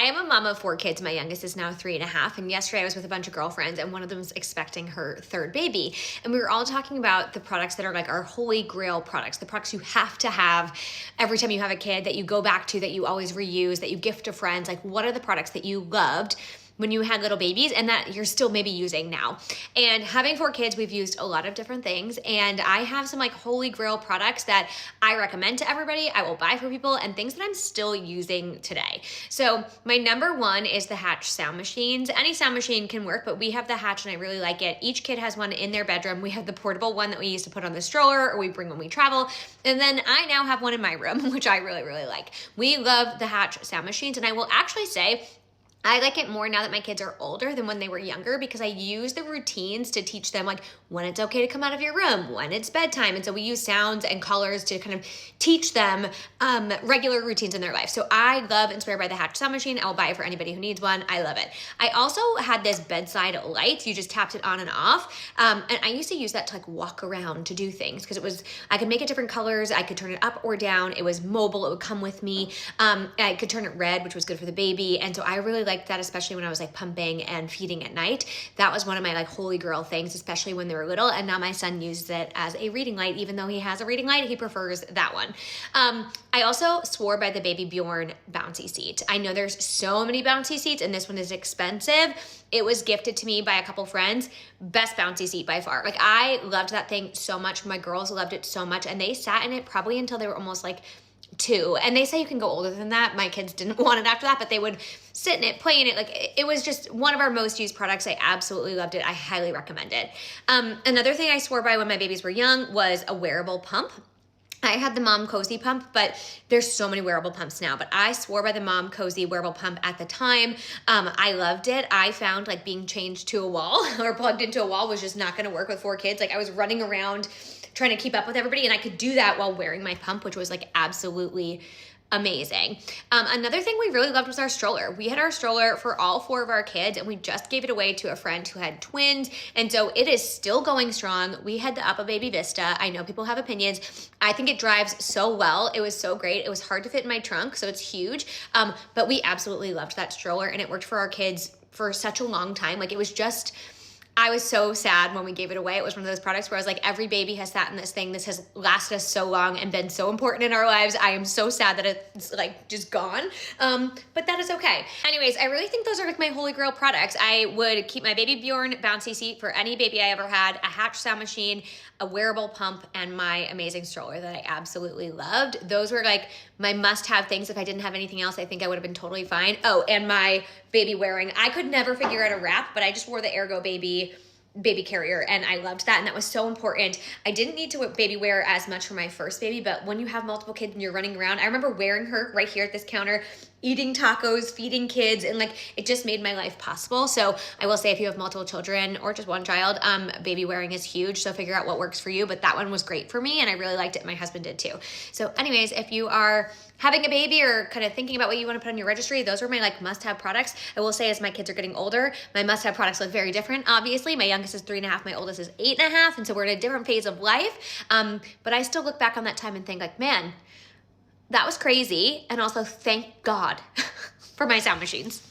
am a mom of 4 kids. My youngest is now 3.5. And yesterday I was with a bunch of girlfriends and one of them was expecting her third baby. And we were all talking about the products that are like our holy grail products, the products you have to have every time you have a kid, that you go back to, that you always reuse, that you gift to friends. Like, what are the products that you loved when you had little babies and that you're still maybe using now? And having 4 kids, we've used a lot of different things. And I have some like holy grail products that I recommend to everybody. I will buy for people and things that I'm still using today. So my number one is the Hatch sound machines. Any sound machine can work, but we have the Hatch and I really like it. Each kid has one in their bedroom. We have the portable one that we used to put on the stroller or we bring when we travel. And then I now have one in my room, which I really, really like. We love the Hatch sound machines. And I will actually say, I like it more now that my kids are older than when they were younger, because I use the routines to teach them like when it's okay to come out of your room, when it's bedtime. And so we use sounds and colors to kind of teach them regular routines in their life. So I love Inspired by the Hatch sound machine. I will buy it for anybody who needs one. I love it. I also had this bedside light. You just tapped it on and off. And I used to use that to like walk around to do things because I could make it different colors. I could turn it up or down. It was mobile. It would come with me. I could turn it red, which was good for the baby. And so I really liked that, especially when I was like pumping and feeding at night. That was one of my like holy grail things, especially when they were little. And now my son uses it as a reading light. Even though he has a reading light, he prefers that one. I also swore by the Baby Bjorn bouncy seat. I know there's so many bouncy seats and this one is expensive. It was gifted to me by a couple friends. Best bouncy seat by far. Like, I loved that thing so much. My girls loved it so much and they sat in it probably until they were almost like 2. And they say you can go older than that. My kids didn't want it after that, but they would sit in it, play in it. Like, it was just one of our most used products. I absolutely loved it. I highly recommend it. Another thing I swore by when my babies were young was a wearable pump. I had the Mom Cozy pump, but there's so many wearable pumps now, but I swore by the Mom Cozy wearable pump at the time. I loved it. I found like being chained to a wall or plugged into a wall was just not going to work with 4 kids. Like, I was running around trying to keep up with everybody and I could do that while wearing my pump, which was like absolutely amazing. Another thing we really loved was our stroller. We had our stroller for all 4 of our kids and we just gave it away to a friend who had twins. And so it is still going strong. We had the Uppa Baby Vista. I know people have opinions. I think it drives so well. It was so great. It was hard to fit in my trunk, so it's huge. But we absolutely loved that stroller and it worked for our kids for such a long time. Like, it was just, I was so sad when we gave it away. It was one of those products where I was like, every baby has sat in this thing. This has lasted us so long and been so important in our lives. I am so sad that it's like just gone. But that is okay. Anyways, I really think those are like my holy grail products. I would keep my Baby Bjorn bouncy seat for any baby I ever had, a Hatch sound machine, a wearable pump, and my amazing stroller that I absolutely loved. Those were like my must-have things. If I didn't have anything else, I think I would have been totally fine. Oh, and my baby wearing. I could never figure out a wrap, but I just wore the Ergo baby carrier and I loved that, and that was so important. I didn't need to baby wear as much for my first baby, but when you have multiple kids and you're running around, I remember wearing her right here at this counter, eating tacos, feeding kids, and like, it just made my life possible. So I will say, if you have multiple children or just one child, baby wearing is huge, so figure out what works for you. But that one was great for me and I really liked it. My husband did too. So anyways, if you are having a baby or kind of thinking about what you want to put on your registry, those are my like must-have products. I will say, as my kids are getting older, my must-have products look very different. Obviously, my youngest is 3.5, my oldest is 8.5, and so we're in a different phase of life. But I still look back on that time and think like, man, that was crazy. And also thank God for my sound machines.